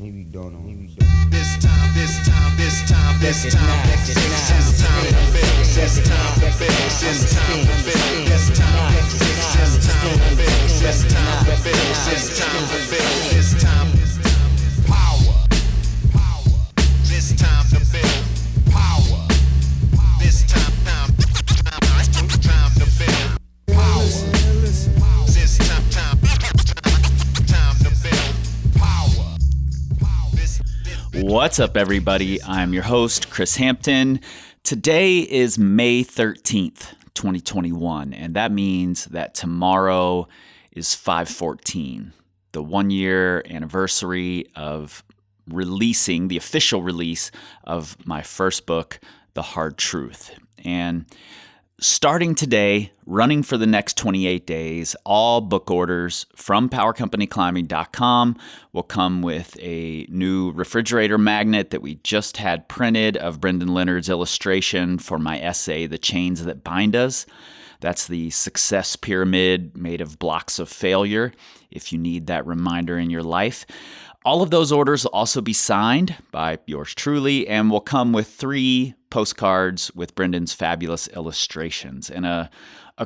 Maybe don't know. This time, this time, this time, this time, this time to build, this time to build, this time to build, this time to build, this time to build, this time to build, this time power, this time to build power, this time to build power, this time to build power. What's up, everybody? I'm your host, Chris Hampton. Today is May 13th, 2021, and that means that tomorrow is 5/14, the one-year anniversary of releasing, the official release of my first book, The Hard Truth. And starting today, running for the next 28 days, all book orders from PowerCompanyClimbing.com will come with a new refrigerator magnet that we just had printed of Brendan Leonard's illustration for my essay, The Chains That Bind Us. That's the success pyramid made of blocks of failure, if you need that reminder in your life. All of those orders will also be signed by yours truly and will come with 3 postcards with Brendan's fabulous illustrations and a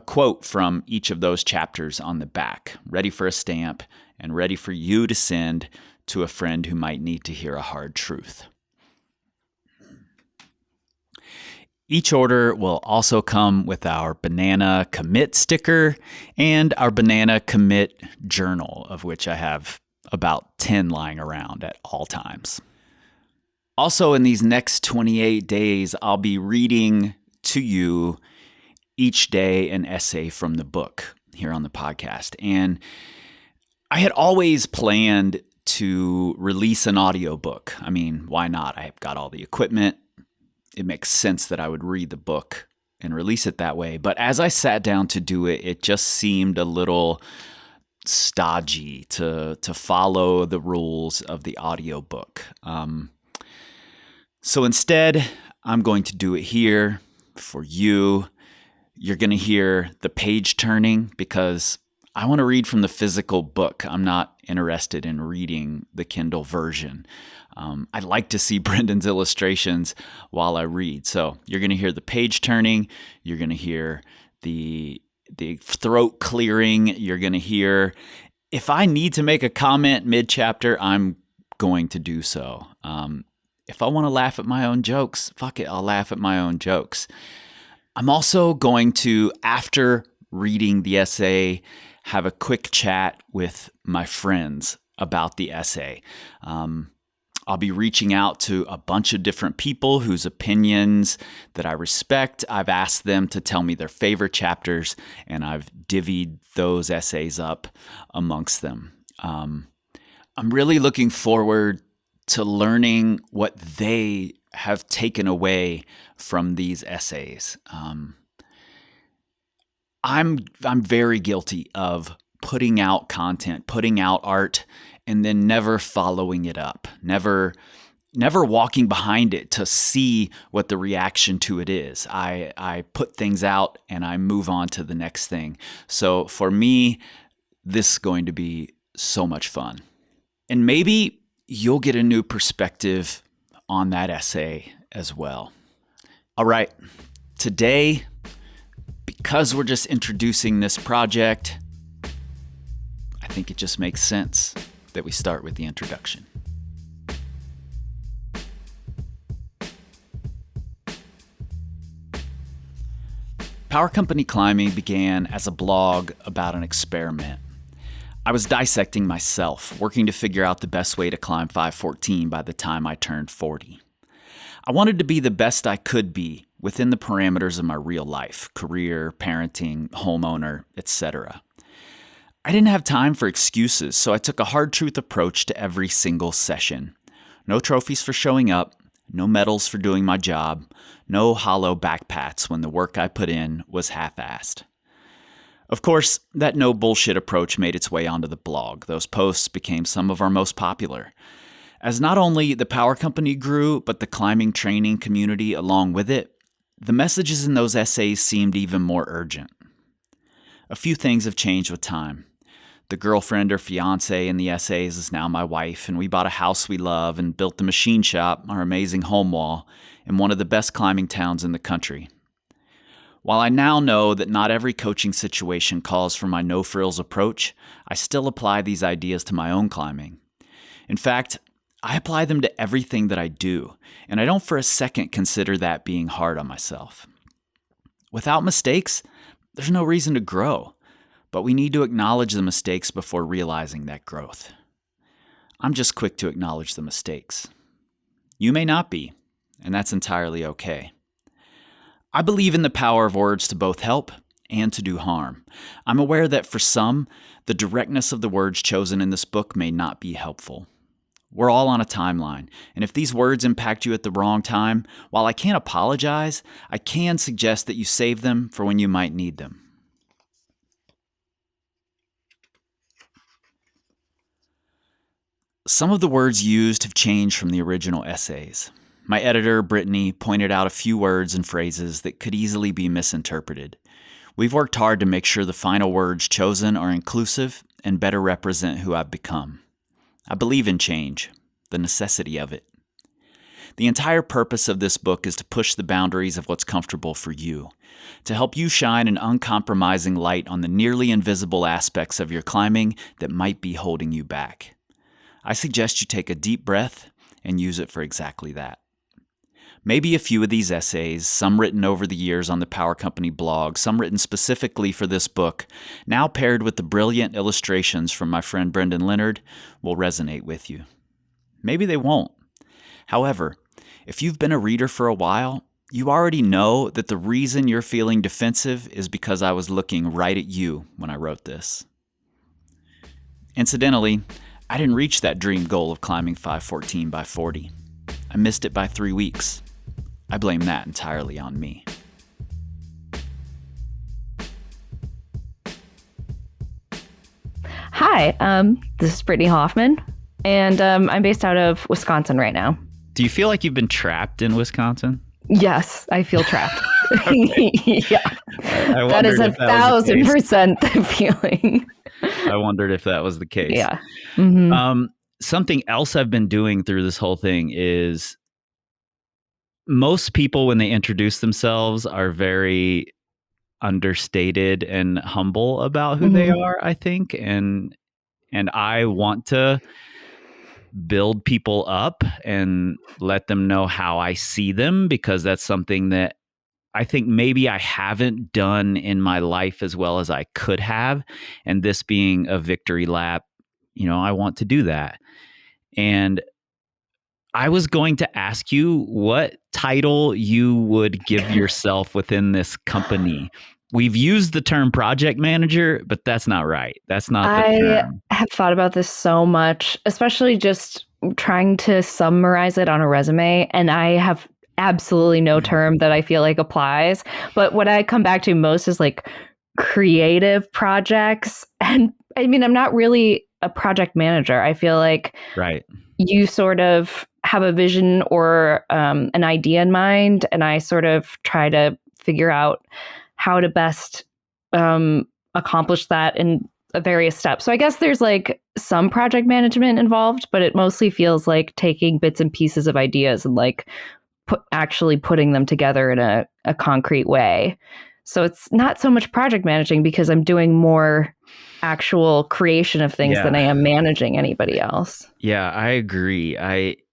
quote from each of those chapters on the back, ready for a stamp and ready for you to send to a friend who might need to hear a hard truth. Each order will also come with our Banana Commit sticker and our Banana Commit journal, of which I have about 10 lying around at all times. Also, in these next 28 days, I'll be reading to you each day an essay from the book here on the podcast. And I had always planned to release an audiobook. I mean, why not? I've got all the equipment. It makes sense that I would read the book and release it that way. But as I sat down to do it, it just seemed a little stodgy to follow the rules of the audiobook. So instead, I'm going to do it here for you. You're going to hear the page turning because I want to read from the physical book. I'm not interested in reading the Kindle version. I'd like to see Brendan's illustrations while I read. So you're going to hear the page turning. You're going to hear the throat clearing. You're going to hear, if I need to make a comment mid-chapter, I'm going to do so. If I want to laugh at my own jokes, fuck it, I'll laugh at my own jokes. I'm also going to, after reading the essay, have a quick chat with my friends about the essay. I'll be reaching out to a bunch of different people whose opinions that I respect. I've asked them to tell me their favorite chapters, and I've divvied those essays up amongst them. I'm really looking forward to learning what they have taken away from these essays. I'm very guilty of putting out content, putting out art, and then never following it up, never walking behind it to see what the reaction to it is. I put things out and I move on to the next thing. So for me, this is going to be so much fun. And maybe you'll get a new perspective on that essay as well. All right, today, because we're just introducing this project, I think it just makes sense that we start with the introduction. Power Company Climbing began as a blog about an experiment. I was dissecting myself, working to figure out the best way to climb 514 by the time I turned 40. I wanted to be the best I could be within the parameters of my real life, career, parenting, homeowner, etc. I didn't have time for excuses, so I took a hard truth approach to every single session. No trophies for showing up, no medals for doing my job, no hollow back pats when the work I put in was half-assed. Of course, that no bullshit approach made its way onto the blog. Those posts became some of our most popular. As not only the Power Company grew, but the climbing training community along with it, the messages in those essays seemed even more urgent. A few things have changed with time. The girlfriend or fiance in the essays is now my wife, and we bought a house we love and built the machine shop, our amazing home wall, in one of the best climbing towns in the country. While I now know that not every coaching situation calls for my no-frills approach, I still apply these ideas to my own climbing. In fact, I apply them to everything that I do, and I don't for a second consider that being hard on myself. Without mistakes, there's no reason to grow, but we need to acknowledge the mistakes before realizing that growth. I'm just quick to acknowledge the mistakes. You may not be, and that's entirely okay. I believe in the power of words to both help and to do harm. I'm aware that for some, the directness of the words chosen in this book may not be helpful. We're all on a timeline, and if these words impact you at the wrong time, while I can't apologize, I can suggest that you save them for when you might need them. Some of the words used have changed from the original essays. My editor, Brittany, pointed out a few words and phrases that could easily be misinterpreted. We've worked hard to make sure the final words chosen are inclusive and better represent who I've become. I believe in change, the necessity of it. The entire purpose of this book is to push the boundaries of what's comfortable for you, to help you shine an uncompromising light on the nearly invisible aspects of your climbing that might be holding you back. I suggest you take a deep breath and use it for exactly that. Maybe a few of these essays, some written over the years on the Power Company blog, some written specifically for this book, now paired with the brilliant illustrations from my friend Brendan Leonard, will resonate with you. Maybe they won't. However, if you've been a reader for a while, you already know that the reason you're feeling defensive is because I was looking right at you when I wrote this. Incidentally, I didn't reach that dream goal of climbing 514 by 40. I missed it by 3 weeks. I blame that entirely on me. Hi, this is Brittany Hoffman, and I'm based out of Wisconsin right now. Do you feel like you've been trapped in Wisconsin? Yes, I feel trapped. Yeah, I that is wondered if that was the case. 1,000% the feeling. I wondered if that was the case. Yeah. Mm-hmm. Something else I've been doing through this whole thing is most people, when they introduce themselves, are very understated and humble about who they are, I think. And I want to build people up and let them know how I see them, because that's something that I think maybe I haven't done in my life as well as I could have. And this being a victory lap, I want to do that. And I was going to ask you what title you would give yourself within this company. We've used the term project manager, but that's not right. That's not the term. I have thought about this so much, especially just trying to summarize it on a resume. And I have absolutely no term that I feel like applies. But what I come back to most is like creative projects. And I mean, I'm not really a project manager. I feel like right. You sort of have a vision or an idea in mind, and I sort of try to figure out how to best accomplish that in various steps. So I guess there's like some project management involved, but it mostly feels like taking bits and pieces of ideas and like actually putting them together in a concrete way. So it's not so much project managing because I'm doing more actual creation of things than I am managing anybody else. Yeah, I agree.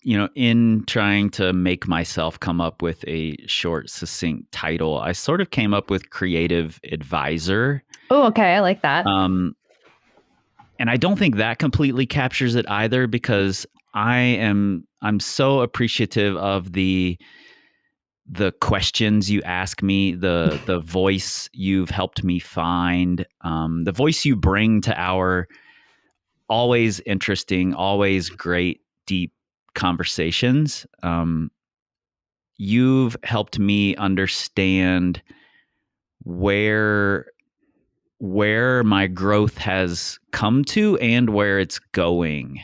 In trying to make myself come up with a short, succinct title, I sort of came up with creative advisor. Oh, okay. I like that. And I don't think that completely captures it either, because I'm so appreciative of the questions you ask me, the voice you've helped me find, the voice you bring to our always interesting, always great, deep conversations. You've helped me understand where my growth has come to and where it's going,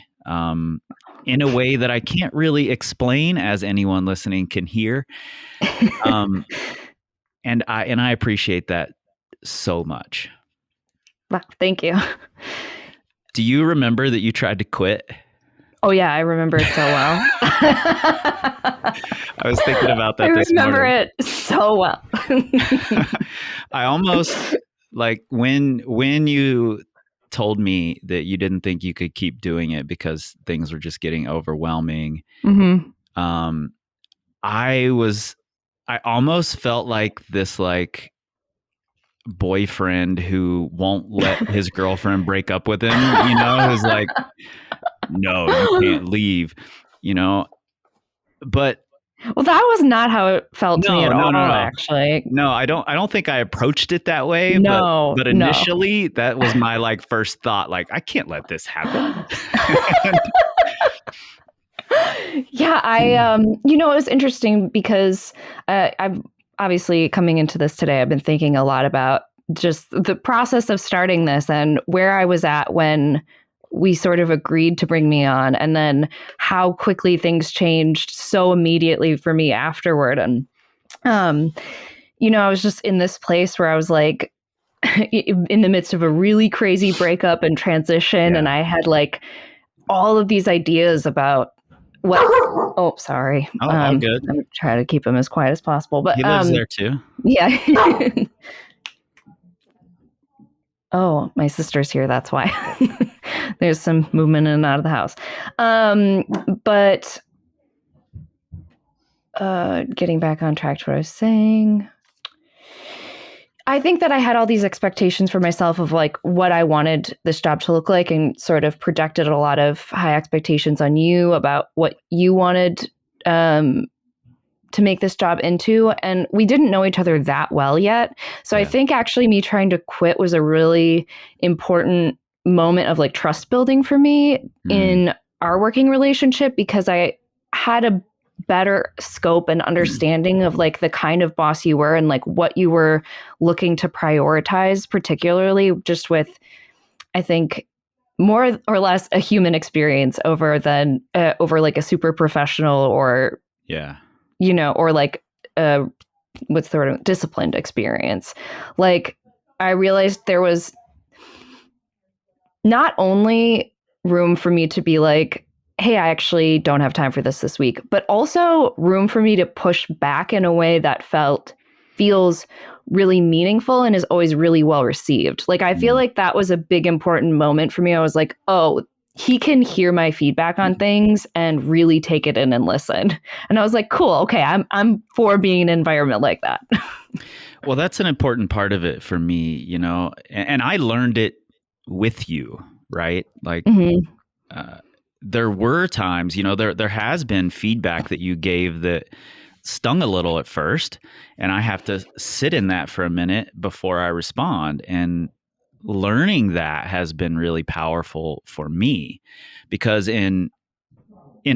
in a way that I can't really explain, as anyone listening can hear. And I appreciate that so much. Well, thank you. Do you remember that you tried to quit? Oh yeah, I remember it so well. I was thinking about that this remember morning. it so well. I almost like when you told me that you didn't think you could keep doing it because things were just getting overwhelming. Mm-hmm. I almost felt like this like boyfriend who won't let his girlfriend break up with him, who's like, no, you can't leave, but Well, that was not how it felt to me at all, no. actually. No, I don't think I approached it that way, No. but initially that was my like first thought, like, I can't let this happen. Yeah, it was interesting because I've obviously coming into this today, I've been thinking a lot about just the process of starting this and where I was at when we sort of agreed to bring me on, and then how quickly things changed so immediately for me afterward. And, I was just in this place where I was like, in the midst of a really crazy breakup and transition, Yeah. and I had like all of these ideas about what. Oh, sorry. Oh, all good. I'm trying to keep him as quiet as possible, but He lives there too. Yeah. Oh, my sister's here. That's why. There's some movement in and out of the house. But getting back on track to what I was saying. I think that I had all these expectations for myself of like what I wanted this job to look like, and sort of projected a lot of high expectations on you about what you wanted to make this job into. And we didn't know each other that well yet. So I think actually me trying to quit was a really important moment of like trust building for me in our working relationship, because I had a better scope and understanding of like the kind of boss you were and like what you were looking to prioritize, particularly just with, I think, more or less a human experience over like a super professional or or like what's the word, disciplined experience. Like I realized there was not only room for me to be like, hey, I actually don't have time for this week, but also room for me to push back in a way that feels really meaningful and is always really well received. Like I feel like that was a big important moment for me. I was like, oh, he can hear my feedback on things and really take it in and listen. And I was like, cool, okay, I'm for being in an environment like that. Well, that's an important part of it for me, and I learned it with you, right? Like there were times, there has been feedback that you gave that stung a little at first, and I have to sit in that for a minute before I respond. And learning that has been really powerful for me, because in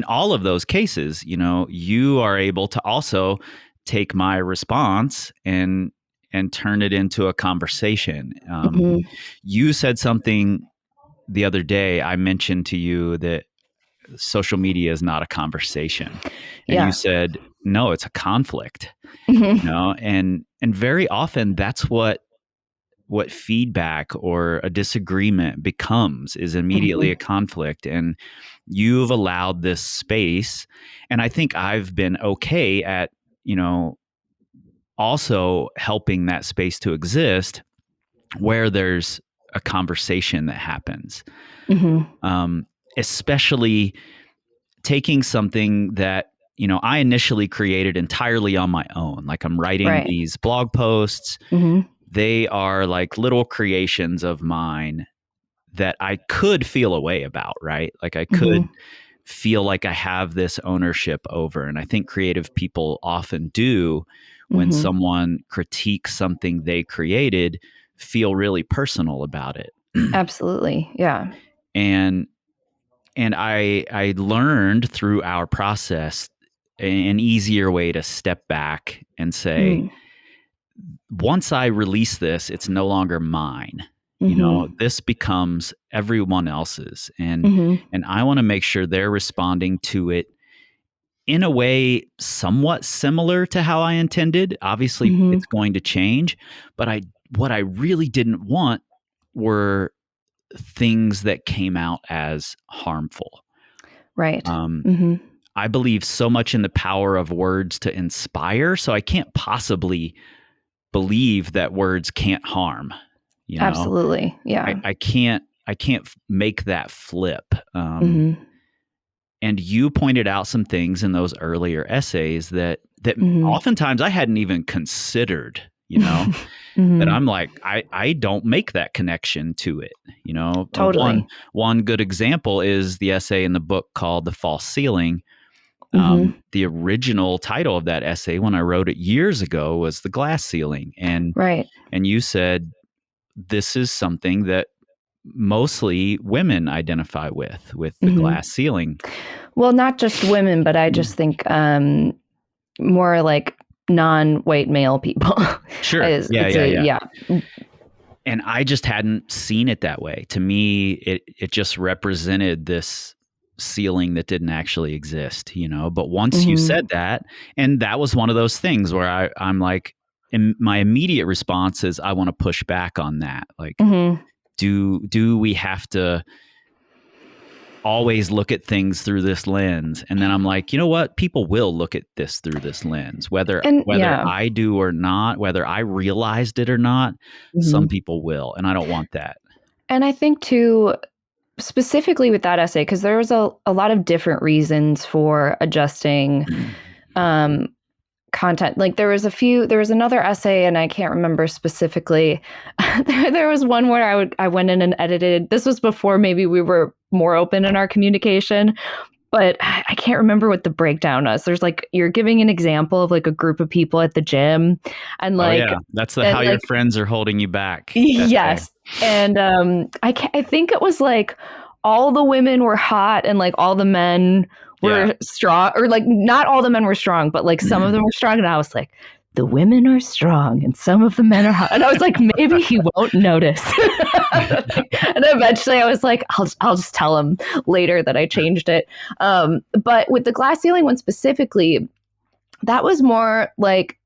all of those cases, you are able to also take my response and turn it into a conversation. You said something the other day. I mentioned to you that social media is not a conversation, and you said, no, it's a conflict. And very often that's what feedback or a disagreement becomes, is immediately a conflict. And you've allowed this space, and I think I've been okay at also helping that space to exist where there's a conversation that happens. Especially taking something that I initially created entirely on my own. Like I'm writing these blog posts. They are like little creations of mine that I could feel a way about, right? Like I could feel like I have this ownership over. And I think creative people often do, when someone critiques something they created, feel really personal about it. Absolutely. Yeah. And I learned through our process an easier way to step back and say, once I release this, it's no longer mine. This becomes everyone else's. And I want to make sure they're responding to it in a way somewhat similar to how I intended. Obviously, it's going to change, but what I really didn't want were things that came out as harmful. Right. I believe so much in the power of words to inspire, so I can't possibly believe that words can't harm. Absolutely. Yeah. I can't make that flip. And you pointed out some things in those earlier essays that oftentimes I hadn't even considered, that I'm like, I don't make that connection to it. Totally. One good example is the essay in the book called The False Ceiling. The original title of that essay, when I wrote it years ago, was The Glass Ceiling. And Right. and you said, this is something that mostly women identify with the glass ceiling. Well, not just women, but I just think more like non-white male people. Sure. Yeah. And I just hadn't seen it that way. To me, it just represented this ceiling that didn't actually exist, But once you said that, and that was one of those things where I'm like, my immediate response is I want to push back on that. Like, do we have to always look at things through this lens? And then I'm like, you know what? People will look at this through this lens, whether I do or not, whether I realized it or not, some people will. And I don't want that. And I think too, specifically with that essay, because there was a lot of different reasons for adjusting content. Like there was another essay, and I can't remember specifically. there was one where I went in and edited. This was before maybe we were more open in our communication, but I can't remember what the breakdown was. There's like, you're giving an example of like a group of people at the gym, and like, that's how your friends are holding you back. Yes. And I think it was like all the women were hot and like all the men were strong, or like not all the men were strong, but like some of them were strong. And I was like, the women are strong and some of the men are hot. And I was like, maybe he won't notice. And eventually I was like, I'll just tell him later that I changed it. But with the glass ceiling one specifically, that was more like,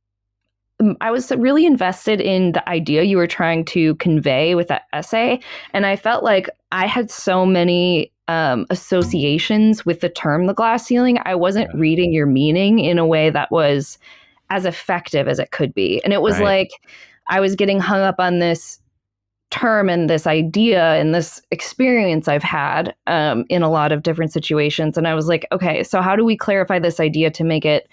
I was really invested in the idea you were trying to convey with that essay. And I felt like I had so many associations with the term the glass ceiling. I wasn't reading your meaning in a way that was as effective as it could be. And it was like I was getting hung up on this term and this idea and this experience I've had in a lot of different situations. And I was like, okay, so how do we clarify this idea to make it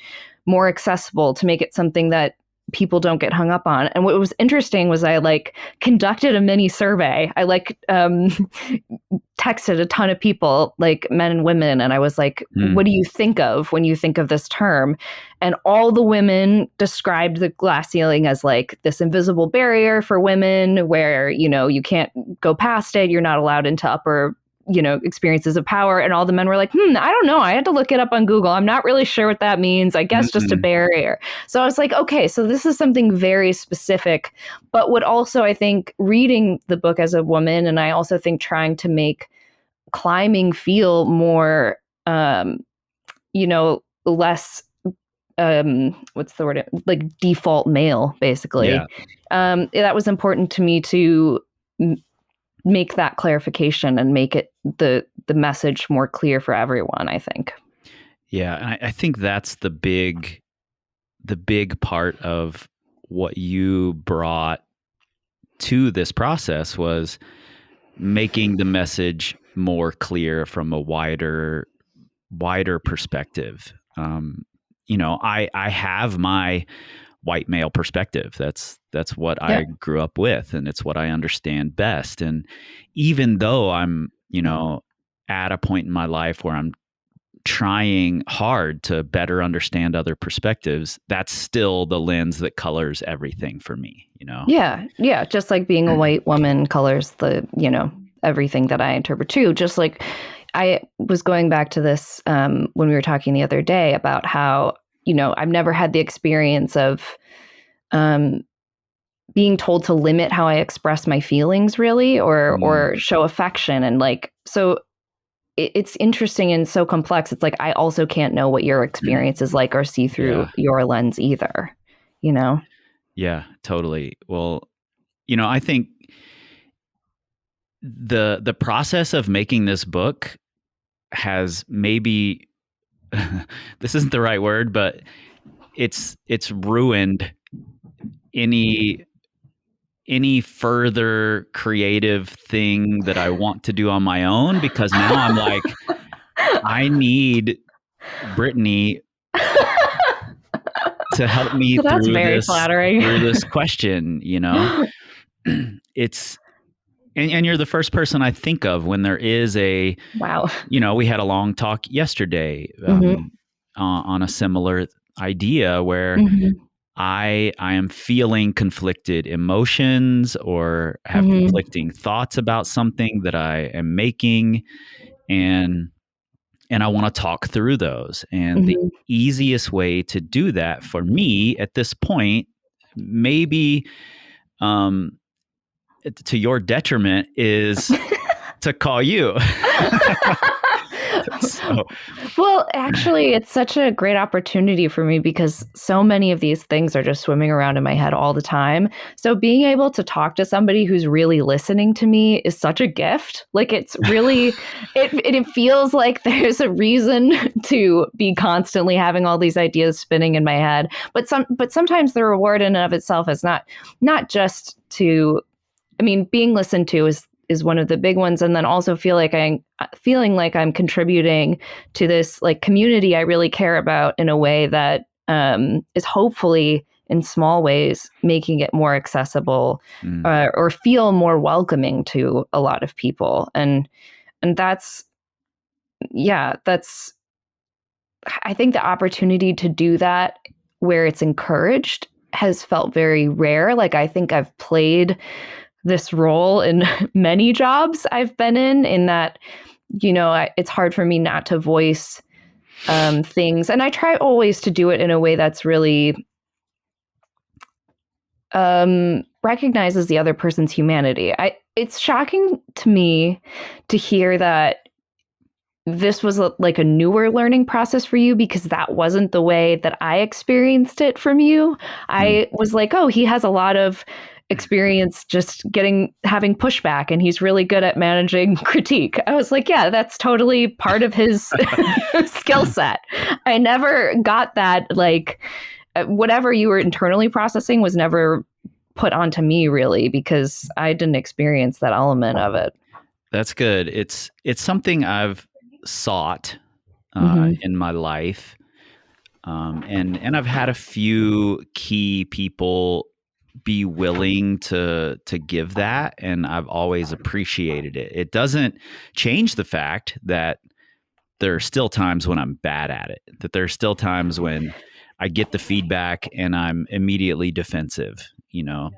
more accessible, to make it something that people don't get hung up on? And what was interesting was I like conducted a mini survey. I like texted a ton of people, like men and women. And I was like, what do you think of when you think of this term? And all the women described the glass ceiling as like this invisible barrier for women where, you can't go past it. You're not allowed into upper experiences of power. And all the men were like, I don't know. I had to look it up on Google. I'm not really sure what that means. I guess just a barrier. So I was like, okay, so this is something very specific, but what also I think reading the book as a woman, and I also think trying to make climbing feel more, less, what's the word? Like default male, basically. Yeah. That was important to me to make that clarification and make it the message more clear for everyone, I think. Yeah, and I think that's the big part of what you brought to this process, was making the message more clear from a wider perspective. I have my white male perspective. That's what I grew up with, and it's what I understand best. And even though I'm, at a point in my life where I'm trying hard to better understand other perspectives, that's still the lens that colors everything for me, Yeah. Yeah. Just like being a white woman colors the, everything that I interpret too. Just like I was going back to this when we were talking the other day about how, I've never had the experience of being told to limit how I express my feelings, really, or show affection. And like, so it's interesting and so complex. It's like, I also can't know what your experience is like or see through your lens either, Yeah, totally. Well, I think the process of making this book has maybe this isn't the right word, but it's ruined any further creative thing that I want to do on my own, because now I'm like, I need Brittany to help me Well, that's through very this flattering. question, it's and you're the first person I think of when there is a, Wow. we had a long talk yesterday on a similar idea where I am feeling conflicted emotions or have conflicting thoughts about something that I am making, and I want to talk through those. And the easiest way to do that for me at this point, maybe to your detriment, is to call you. So. Well, actually, it's such a great opportunity for me because so many of these things are just swimming around in my head all the time. So being able to talk to somebody who's really listening to me is such a gift. Like, it's really, it feels like there's a reason to be constantly having all these ideas spinning in my head. But sometimes the reward in and of itself is not just to, I mean, being listened to is one of the big ones, and then also feeling like I'm contributing to this like community I really care about in a way that is hopefully in small ways making it more accessible or feel more welcoming to a lot of people, and that's I think the opportunity to do that where it's encouraged has felt very rare. Like, I think I've played this role in many jobs I've been in that, it's hard for me not to voice things. And I try always to do it in a way that's really recognizes the other person's humanity. It's shocking to me to hear that this was like a newer learning process for you, because that wasn't the way that I experienced it from you. I was like, oh, he has a lot of experience just having pushback, and he's really good at managing critique. I was like, yeah, that's totally part of his skill set. I never got that, like, whatever you were internally processing was never put onto me, really, because I didn't experience that element of it. That's good. It's something I've sought in my life, and I've had a few key people be willing to give that, and I've always appreciated it. It doesn't change the fact that there are still times when I'm bad at it, that there are still times when I get the feedback and I'm immediately defensive.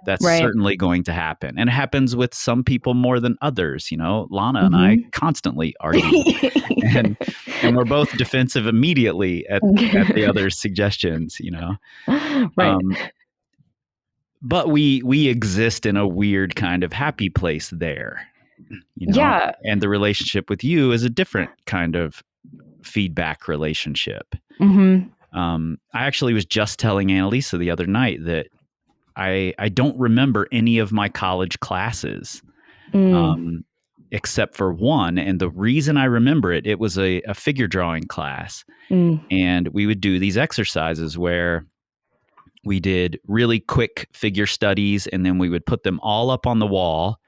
That's Right. certainly going to happen. And it happens with some people more than others. Lana and I constantly argue and we're both defensive immediately at the other's suggestions, Right. But we exist in a weird kind of happy place there, Yeah. And the relationship with you is a different kind of feedback relationship. I actually was just telling Annalisa the other night that I don't remember any of my college classes, except for one. And the reason I remember it was a figure drawing class. And we would do these exercises where we did really quick figure studies, and then we would put them all up on the wall,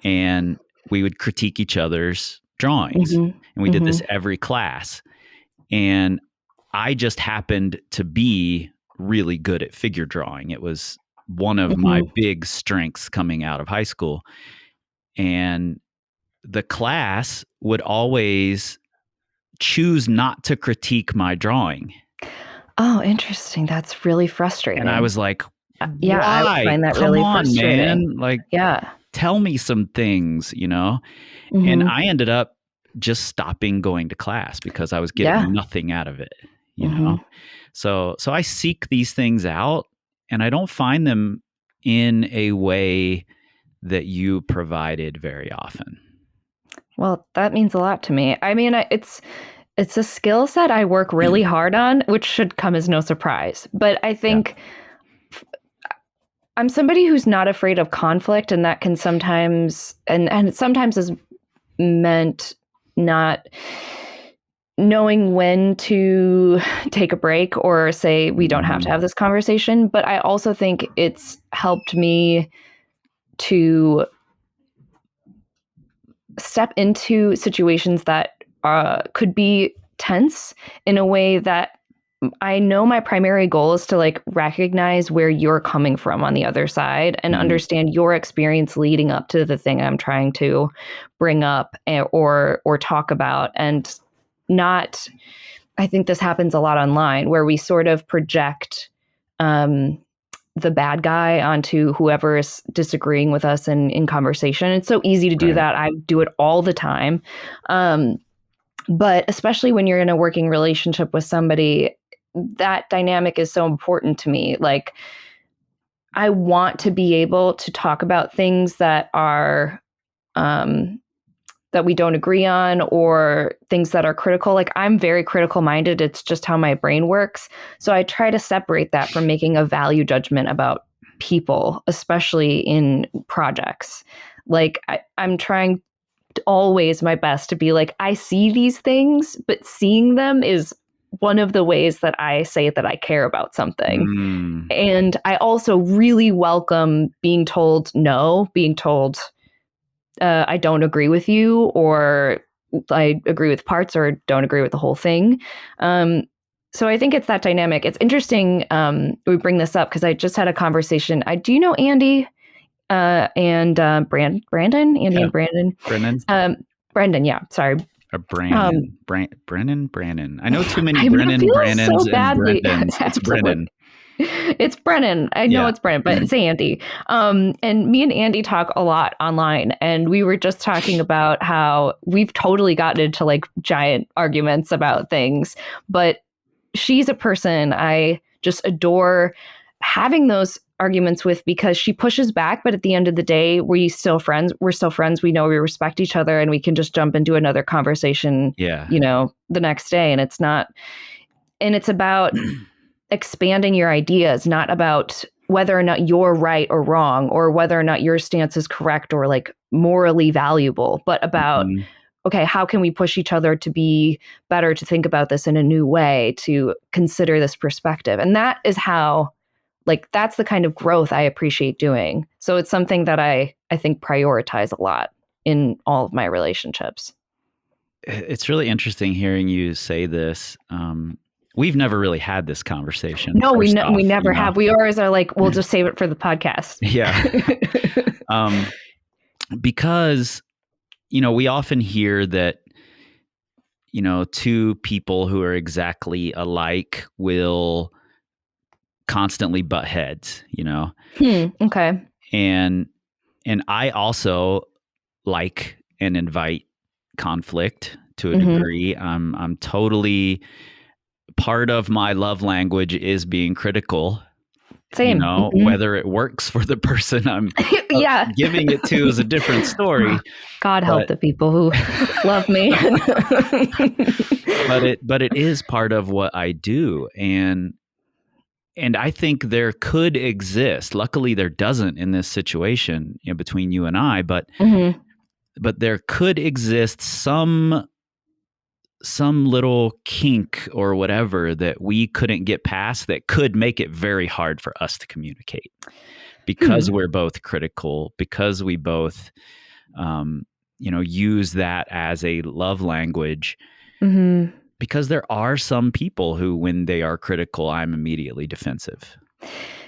and we would critique each other's drawings. And we did this every class. And I just happened to be really good at figure drawing. It was one of my big strengths coming out of high school. And the class would always choose not to critique my drawing. Oh, interesting. That's really frustrating. And I was like, yeah, I would find that really frustrating. Man. Like, tell me some things, And I ended up just stopping going to class because I was getting nothing out of it, So I seek these things out, and I don't find them in a way that you provided very often. Well, that means a lot to me. I mean, it's a skill set I work really hard on, which should come as no surprise. But I think I'm somebody who's not afraid of conflict, and that can sometimes, and it sometimes is meant not knowing when to take a break or say we don't have to have this conversation. But I also think it's helped me to step into situations that could be tense in a way that I know my primary goal is to like recognize where you're coming from on the other side and understand your experience leading up to the thing I'm trying to bring up or talk about, and not, I think this happens a lot online where we sort of project the bad guy onto whoever is disagreeing with us in conversation. It's so easy to do that. I do it all the time. But especially when you're in a working relationship with somebody, that dynamic is so important to me. Like, I want to be able to talk about things that are that we don't agree on, or things that are critical. Like, I'm very critical minded. It's just how my brain works. So I try to separate that from making a value judgment about people, especially in projects. Like, I'm trying always my best to be like, I see these things, but seeing them is one of the ways that I say that I care about something. And I also really welcome being told no, being told I don't agree with you, or I agree with parts or don't agree with the whole thing. So I think it's that dynamic. It's interesting we bring this up because I just had a conversation. Do you know Andy and Brandon? Andy and Brandon. Brendan, yeah. Sorry. Brandon. Brandon. I know too many Brandons so and Brendans. It's Brennan. It's Brennan. I know it's Brennan, but it's Andy. And me and Andy talk a lot online. And we were just talking about how we've totally gotten into like giant arguments about things. But she's a person I just adore having those arguments with, because she pushes back. But at the end of the day, we're still friends. We know we respect each other, and we can just jump into another conversation, the next day. And it's about expanding your ideas, not about whether or not you're right or wrong, or whether or not your stance is correct or like morally valuable, but about, okay, how can we push each other to be better, to think about this in a new way, to consider this perspective? And that is how, like, that's the kind of growth I appreciate doing. So it's something that I think prioritize a lot in all of my relationships. It's really interesting hearing you say this. We've never really had this conversation. No, we never have. We always are like, we'll just save it for the podcast. Yeah. Because, we often hear that, two people who are exactly alike will constantly butt heads, Okay. And I also like and invite conflict to a degree. I'm totally, part of my love language is being critical. Same. Whether it works for the person I'm giving it to is a different story. God help the people who love me. but it is part of what I do. And I think there could exist, luckily there doesn't in this situation, between you and I, but there could exist some little kink or whatever that we couldn't get past that could make it very hard for us to communicate, because we're both critical, because we both, use that as a love language. Because there are some people who, when they are critical, I'm immediately defensive.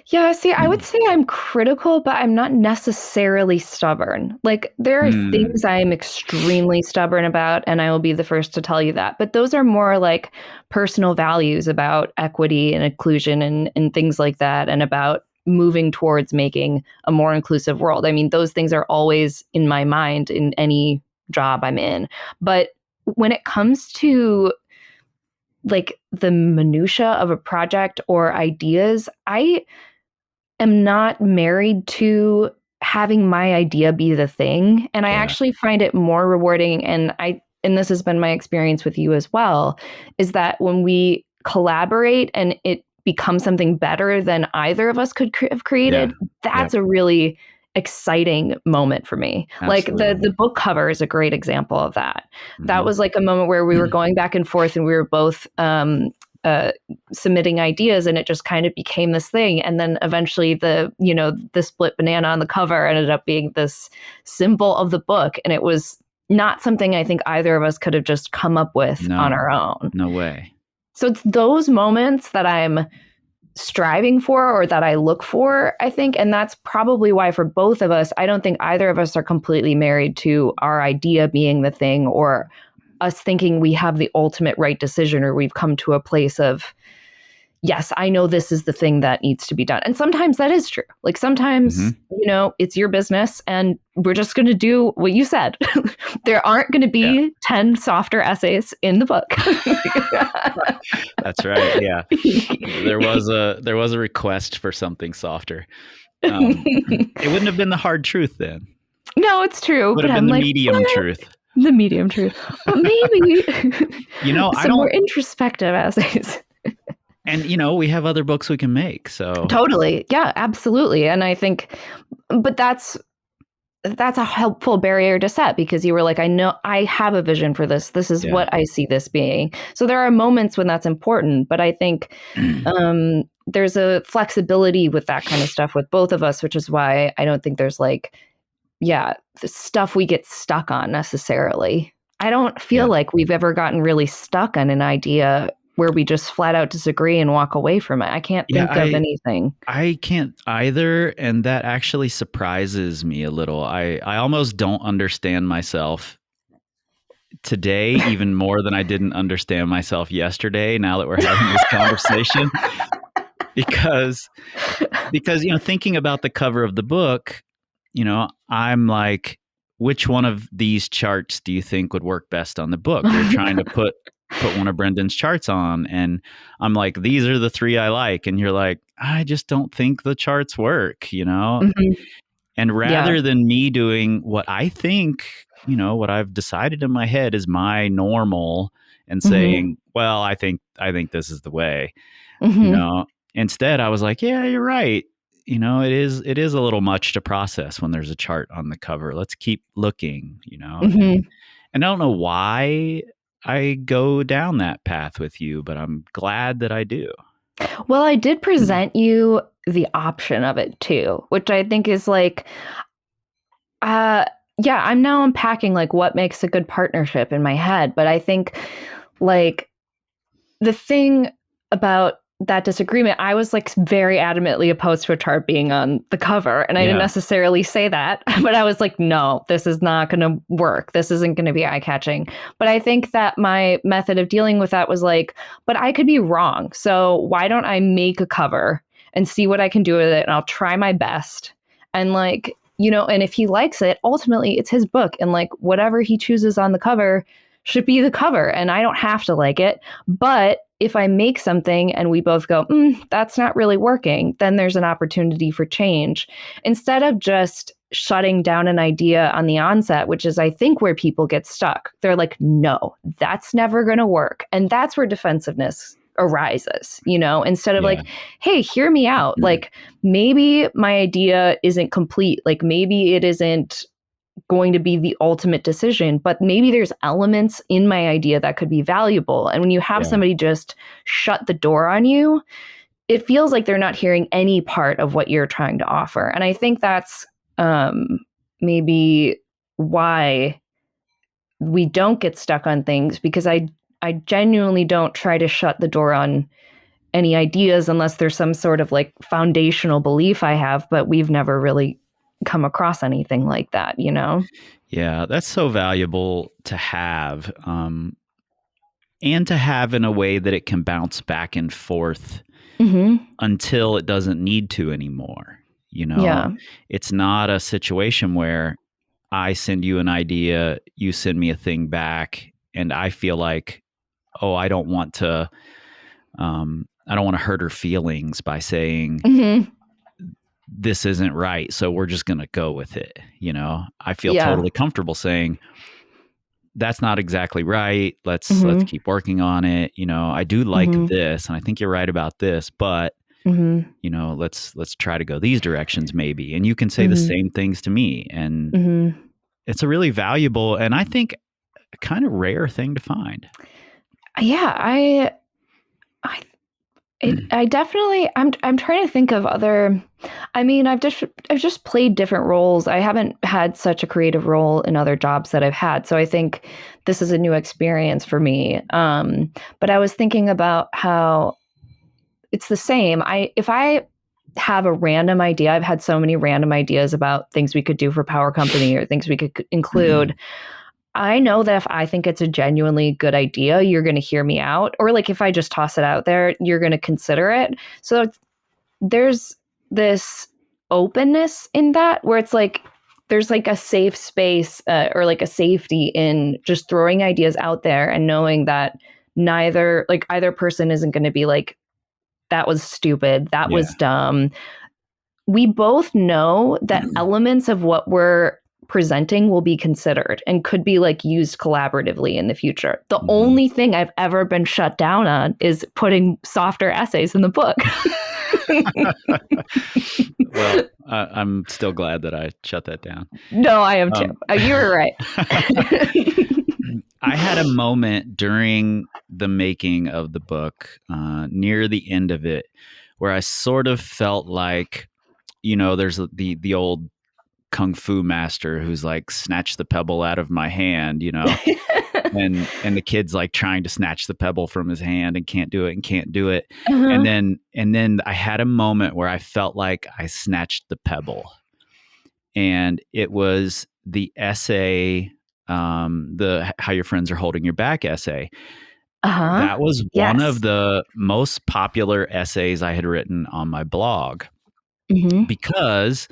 Yeah, see, I would say I'm critical, but I'm not necessarily stubborn. Like, there are things I am extremely stubborn about, and I will be the first to tell you that. But those are more like personal values about equity and inclusion and things like that, and about moving towards making a more inclusive world. I mean, those things are always in my mind in any job I'm in. But when it comes to like the minutia of a project or ideas, I am not married to having my idea be the thing. And I actually find it more rewarding. And this has been my experience with you as well, is that when we collaborate and it become something better than either of us could have created, that's a really exciting moment for me. Absolutely. Like the book cover is a great example of that. That Mhm. was like a moment where we were going back and forth, and we were both submitting ideas, and it just kind of became this thing. And then eventually the split banana on the cover ended up being this symbol of the book, and it was not something I think either of us could have just come up with on our own. No way. So it's those moments that I'm striving for, or that I look for, I think. And that's probably why for both of us, I don't think either of us are completely married to our idea being the thing, or us thinking we have the ultimate right decision, or we've come to a place of, yes, I know this is the thing that needs to be done. And sometimes that is true. Like sometimes, it's your business and we're just going to do what you said. There aren't going to be 10 softer essays in the book. That's right. Yeah. There was a request for something softer. It wouldn't have been the hard truth then. No, it's true. Would have been the medium truth. The medium truth. But maybe some more don't introspective essays. And, we have other books we can make. So totally. Yeah, absolutely. And I think, but that's a helpful barrier to set, because you were like, I know I have a vision for this. This is what I see this being. So there are moments when that's important. But I think there's a flexibility with that kind of stuff with both of us, which is why I don't think there's the stuff we get stuck on necessarily. I don't feel like we've ever gotten really stuck on an idea where we just flat out disagree and walk away from it. I can't think of anything. I can't either. And that actually surprises me a little. I almost don't understand myself today, even more than I didn't understand myself yesterday, now that we're having this conversation. Because thinking about the cover of the book, I'm like, which one of these charts do you think would work best on the book? We're trying to put one of Brendan's charts on, and I'm like, these are the 3 I like, and you're like, I just don't think the charts work, And rather than me doing what I think, what I've decided in my head is my normal, and saying, well, I think this is the way, instead I was like, yeah, you're right. It is a little much to process when there's a chart on the cover. Let's keep looking, and I don't know why I go down that path with you, but I'm glad that I do. Well, I did present you the option of it too, which I think is like, I'm now unpacking like what makes a good partnership in my head. But I think like the thing about that disagreement, I was like very adamantly opposed to a chart being on the cover. And I didn't necessarily say that, but I was like, no, this is not going to work. This isn't going to be eye-catching. But I think that my method of dealing with that was like, but I could be wrong. So why don't I make a cover and see what I can do with it? And I'll try my best. And like, and if he likes it, ultimately it's his book. And like whatever he chooses on the cover should be the cover. And I don't have to like it. But if I make something and we both go, that's not really working, then there's an opportunity for change. Instead of just shutting down an idea on the onset, which is, I think, where people get stuck. They're like, no, that's never going to work. And that's where defensiveness arises, instead of like, hey, hear me out. Like maybe my idea isn't complete. Like maybe it isn't going to be the ultimate decision, but maybe there's elements in my idea that could be valuable. And when you have somebody just shut the door on you, it feels like they're not hearing any part of what you're trying to offer. And I think that's maybe why we don't get stuck on things, because I genuinely don't try to shut the door on any ideas unless there's some sort of like foundational belief I have, but we've never really come across anything like that, Yeah, that's so valuable to have, and to have in a way that it can bounce back and forth until it doesn't need to anymore. It's not a situation where I send you an idea, you send me a thing back, and I feel like, oh, I don't want to hurt her feelings by saying this isn't right, so we're just going to go with it. I feel totally comfortable saying that's not exactly right. Let's Mm-hmm. keep working on it. I do like Mm-hmm. this, and I think you're right about this, but Mm-hmm. let's try to go these directions maybe. And you can say the Mm-hmm. same things to me, and Mm-hmm. it's a really valuable and I think a kind of rare thing to find. Yeah, I I definitely I'm trying to think of other. I mean, I've just played different roles. I haven't had such a creative role in other jobs that I've had. So I think this is a new experience for me. But I was thinking about how it's the same. If I have a random idea, I've had so many random ideas about things we could do for Power Company or things we could include. I know that if I think it's a genuinely good idea, you're going to hear me out. Or like if I just toss it out there, you're going to consider it. So there's this openness in that where it's like there's like a safe space or like a safety in just throwing ideas out there and knowing that either person isn't going to be like, that was stupid, that Yeah. was dumb. We both know that elements of what we're presenting will be considered and could be like used collaboratively in the future. The only thing I've ever been shut down on is putting softer essays in the book. Well, I'm still glad that I shut that down. No, I am too. You were right. I had a moment during the making of the book, near the end of it, where I sort of felt like, there's the old kung fu master who's like, snatch the pebble out of my hand, and the kid's like trying to snatch the pebble from his hand and can't do it. Uh-huh. And then I had a moment where I felt like I snatched the pebble, and it was the essay, the How Your Friends Are Holding Your Back essay. Uh-huh. That was Yes. one of the most popular essays I had written on my blog, because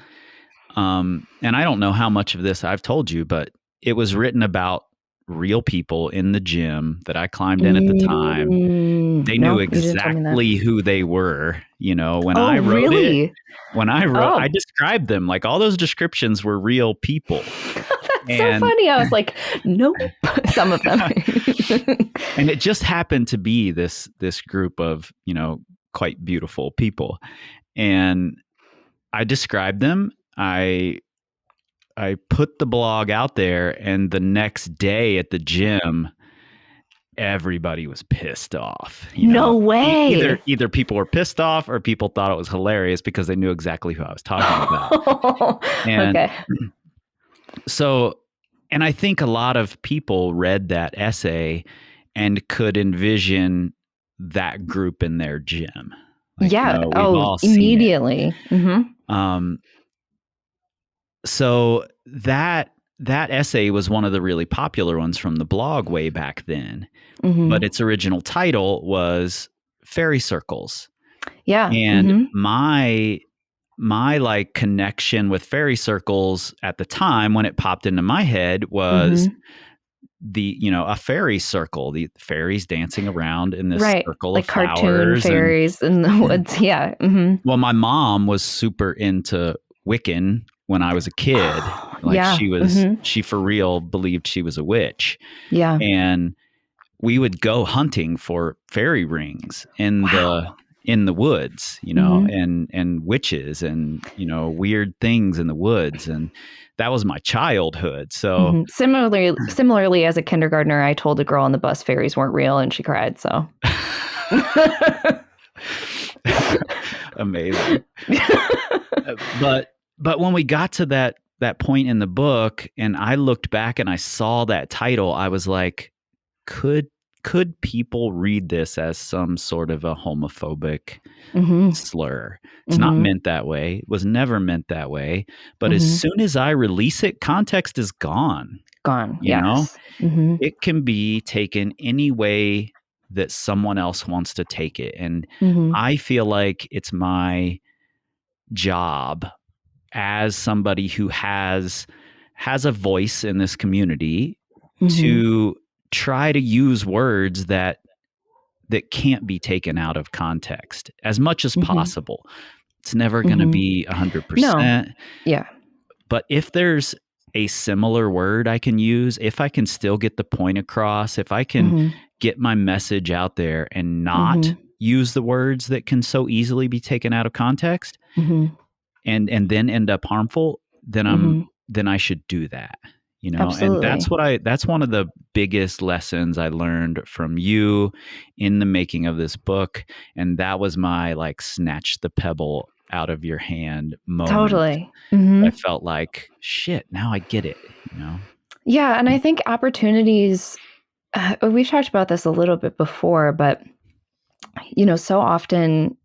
and I don't know how much of this I've told you, but it was written about real people in the gym that I climbed in at the time. They knew exactly who they were, when I wrote really? it. When I wrote, I described them, like all those descriptions were real people. That's so funny. I was like, nope, some of them. And it just happened to be this group of, quite beautiful people. And I described them. I put the blog out there, and the next day at the gym, everybody was pissed off. No way. Either people were pissed off or people thought it was hilarious because they knew exactly who I was talking about. And okay. So, and I think a lot of people read that essay and could envision that group in their gym. Like, yeah. we've all seen immediately. it. So that essay was one of the really popular ones from the blog way back then, but its original title was Fairy Circles. Yeah. And my like connection with fairy circles at the time when it popped into my head was a fairy circle, the fairies dancing around in this circle like of flowers, cartoon fairies in the woods. Yeah. Well, my mom was super into Wiccan when I was a kid. Like she for real believed she was a witch. Yeah. And we would go hunting for fairy rings in the woods, and witches and, weird things in the woods. And that was my childhood. So similarly, as a kindergartner, I told a girl on the bus fairies weren't real and she cried. So amazing. But when we got to that point in the book and I looked back and I saw that title, I was like, could people read this as some sort of a homophobic slur? It's not meant that way. It was never meant that way. But as soon as I release it, context is gone. You know? It can be taken any way that someone else wants to take it. And I feel like it's my job as somebody who has a voice in this community to try to use words that can't be taken out of context as much as possible. It's never going to be 100%. No. Yeah. But if there's a similar word I can use, if I can still get the point across, if I can Mm-hmm. get my message out there and not Mm-hmm. use the words that can so easily be taken out of context Mm-hmm. and then end up harmful, Mm-hmm. then I should do that. And Absolutely. that's one of the biggest lessons I learned from you in the making of this book. And that was my like snatch the pebble out of your hand moment. Totally. Mm-hmm. I felt like, shit, now I get it, Yeah. And I think opportunities, we've talked about this a little bit before, but, so often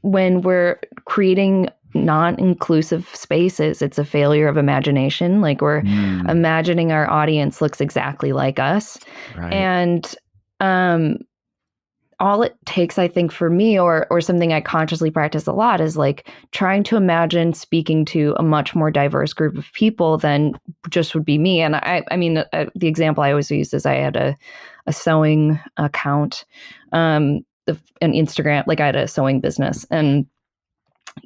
when we're creating non-inclusive spaces, it's a failure of imagination. Like we're imagining our audience looks exactly like us. Right. And all it takes, I think, for me, or something I consciously practice a lot, is like trying to imagine speaking to a much more diverse group of people than just would be me. And I mean, the example I always use is I had a sewing account, an Instagram, like I had a sewing business, and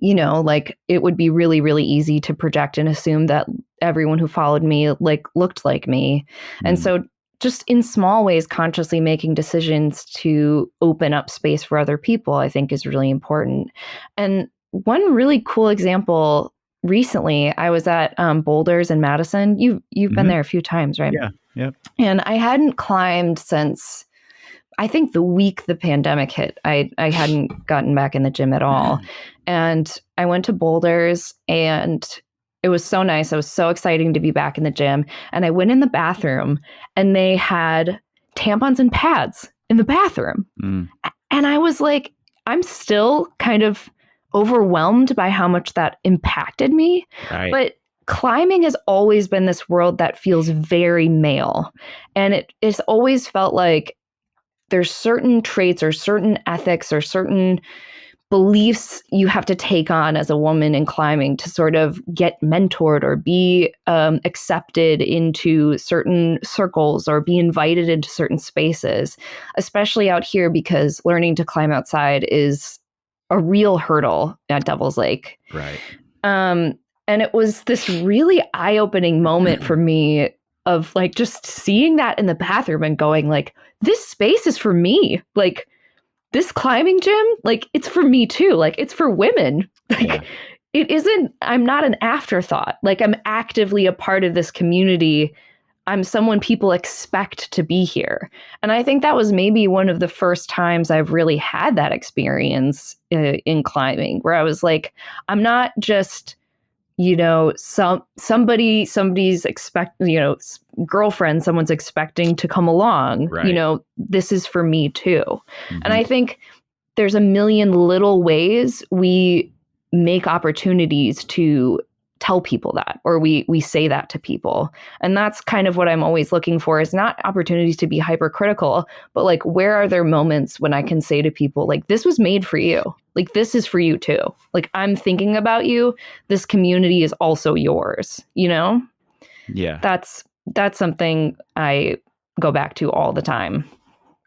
like it would be really, really easy to project and assume that everyone who followed me like looked like me. And so just in small ways, consciously making decisions to open up space for other people, I think is really important. And one really cool example recently, I was at Boulders in Madison. You've been there a few times, right? Yeah. Yep. And I hadn't climbed since, I think, the week the pandemic hit. I hadn't gotten back in the gym at all. And I went to Boulders and it was so nice. It was so exciting to be back in the gym. And I went in the bathroom and they had tampons and pads in the bathroom. And I was like, I'm still kind of overwhelmed by how much that impacted me. Right. But climbing has always been this world that feels very male. And it's always felt like there's certain traits or certain ethics or certain beliefs you have to take on as a woman in climbing to sort of get mentored or be accepted into certain circles or be invited into certain spaces, especially out here, because learning to climb outside is a real hurdle at Devil's Lake. Right. And it was this really eye-opening moment for me of like just seeing that in the bathroom and going like, this space is for me. Like, this climbing gym, like, it's for me too. Like, it's for women. Like, It isn't, I'm not an afterthought. Like, I'm actively a part of this community. I'm someone people expect to be here. And I think that was maybe one of the first times I've really had that experience in climbing, where I was like, I'm not just, somebody's girlfriend, someone's expecting to come along. Right. This is for me too. And I think there's a million little ways we make opportunities to tell people that, or we say that to people. And that's kind of what I'm always looking for, is not opportunities to be hypercritical, but like, where are there moments when I can say to people, like, this was made for you. Like, this is for you too. Like, I'm thinking about you. This community is also yours, Yeah. That's something I go back to all the time.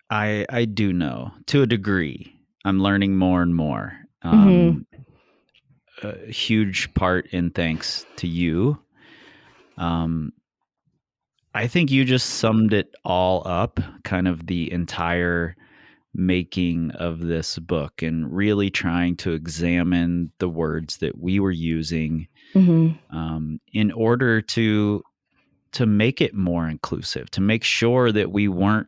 I do know, to a degree. I'm learning more and more. A huge part in thanks to you. I think you just summed it all up, kind of the entire making of this book, and really trying to examine the words that we were using in order to make it more inclusive, to make sure that we weren't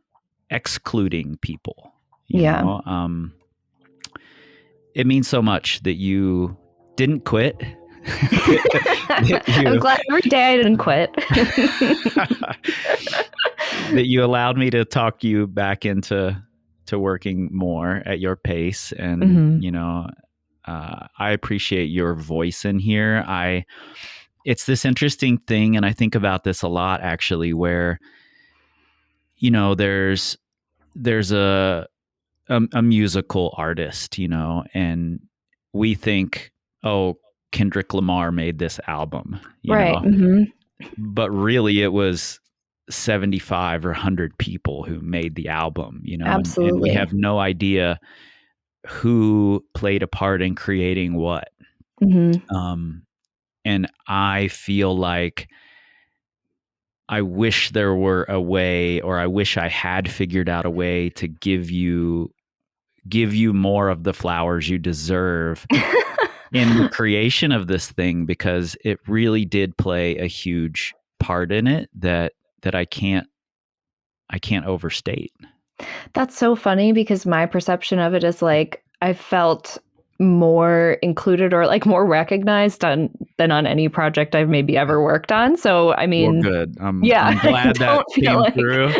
excluding people. You know? It means so much that you didn't quit. I'm glad every day I didn't quit. That you allowed me to talk you back into working more at your pace. And, I appreciate your voice in here. It's this interesting thing, and I think about this a lot, actually, where, there's a musical artist, and we think, oh, Kendrick Lamar made this album, right. But really it was 75 or 100 people who made the album, Absolutely. And we have no idea who played a part in creating what. And And I feel like I wish there were a way, or I wish I had figured out a way to give you more of the flowers you deserve in the creation of this thing, because it really did play a huge part in it that I can't overstate. That's so funny, because my perception of it is like I felt more included or like more recognized than on any project I've maybe ever worked on. So I mean, well, good. I'm yeah, glad that came like... through.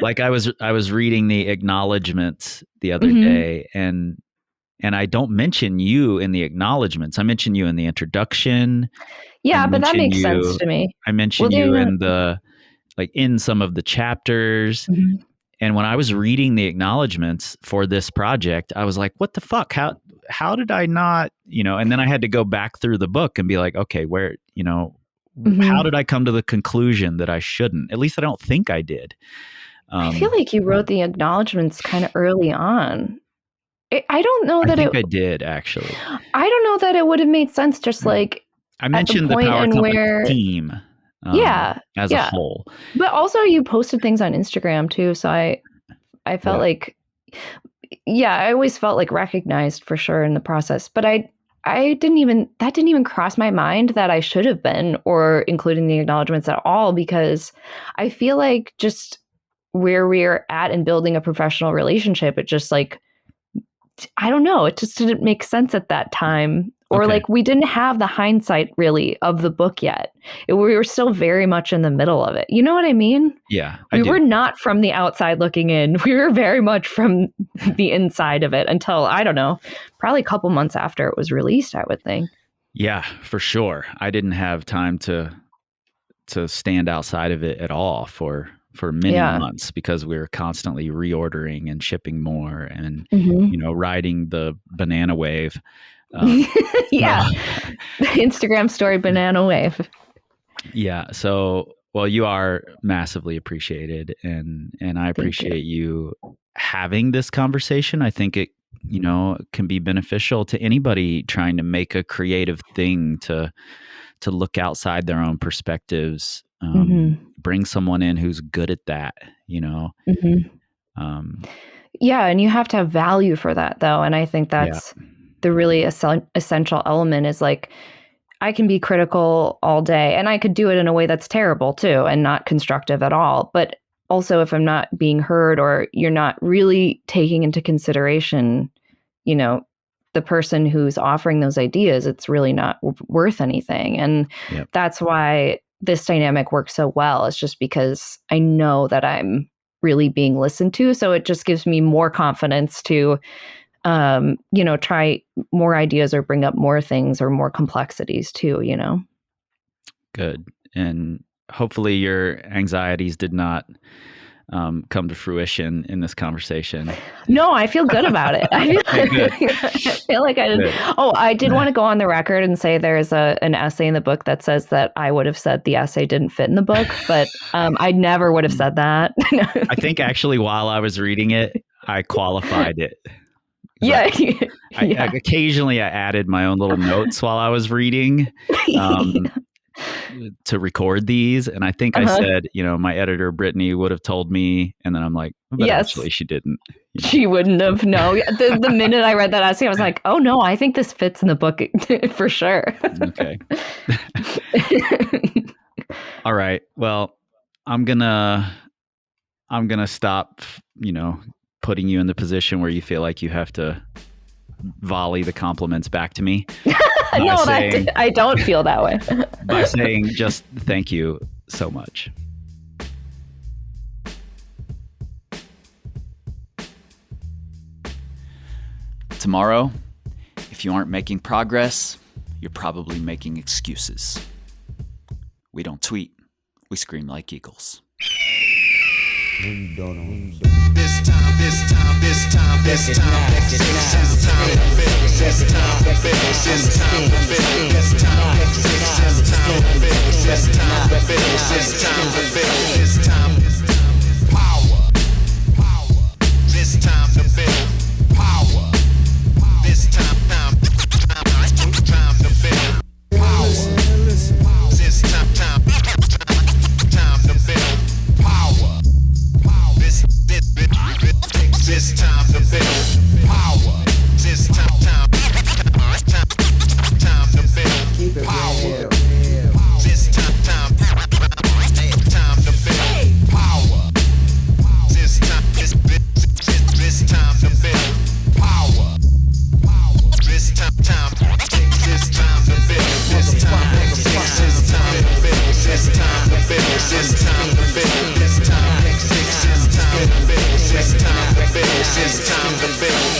Like I was reading the acknowledgments the other day, and I don't mention you in the acknowledgments. I mention you in the introduction. Yeah, but that makes sense to me. I mention you in in some of the chapters. Mm-hmm. And when I was reading the acknowledgments for this project, I was like, what the fuck? How did I not, and then I had to go back through the book and be like, okay, where, how did I come to the conclusion that I shouldn't? At least I don't think I did. I feel like you wrote the acknowledgments kind of early on. I don't know that I did, actually. I don't know that it would have made sense, just like I mentioned the Power Company team. As a whole. But also you posted things on Instagram too, so I felt like, I always felt like recognized for sure in the process, but that didn't even cross my mind that I should have been, or including the acknowledgments at all, because I feel like just where we're at in building a professional relationship, it just like, I don't know, it just didn't make sense at that time. Or like we didn't have the hindsight really of the book yet. We were still very much in the middle of it. You know what I mean? Yeah. We were not from the outside looking in. We were very much from the inside of it until, I don't know, probably a couple months after it was released, I would think. Yeah, for sure. I didn't have time to stand outside of it at all for many months, because we were constantly reordering and shipping more and, riding the banana wave. The Instagram story banana wave. Yeah. So, well, you are massively appreciated, and I appreciate you having this conversation. I think it, can be beneficial to anybody trying to make a creative thing, to look outside their own perspectives, bring someone in who's good at that, and you have to have value for that though. And I think that's the really essential element, is like, I can be critical all day, and I could do it in a way that's terrible too and not constructive at all. But also, if I'm not being heard, or you're not really taking into consideration, the person who's offering those ideas, it's really not worth anything. And that's why this dynamic works so well. It's just because I know that I'm really being listened to. So it just gives me more confidence to try more ideas or bring up more things or more complexities too, Good. And hopefully your anxieties did not come to fruition in this conversation. No, I feel good about it. I feel like I did. Good. Oh, I did want to go on the record and say there's an essay in the book that says that I would have said the essay didn't fit in the book, but I never would have said that. I think actually while I was reading it, I qualified it. Occasionally I added my own little notes while I was reading to record these. And I think I said, my editor, Brittany, would have told me. And then I'm like, but actually she didn't. She wouldn't have. No. The minute I read that essay, I was like, oh no, I think this fits in the book for sure. Okay. All right. Well, I'm gonna stop, putting you in the position where you feel like you have to volley the compliments back to me. No, I don't feel that way. By saying just thank you so much. Tomorrow, if you aren't making progress, you're probably making excuses. We don't tweet, we scream like eagles. This time, this time, this time, this time, this time, this time, this time, this time, this time, power, this time to build power, this time, to fix.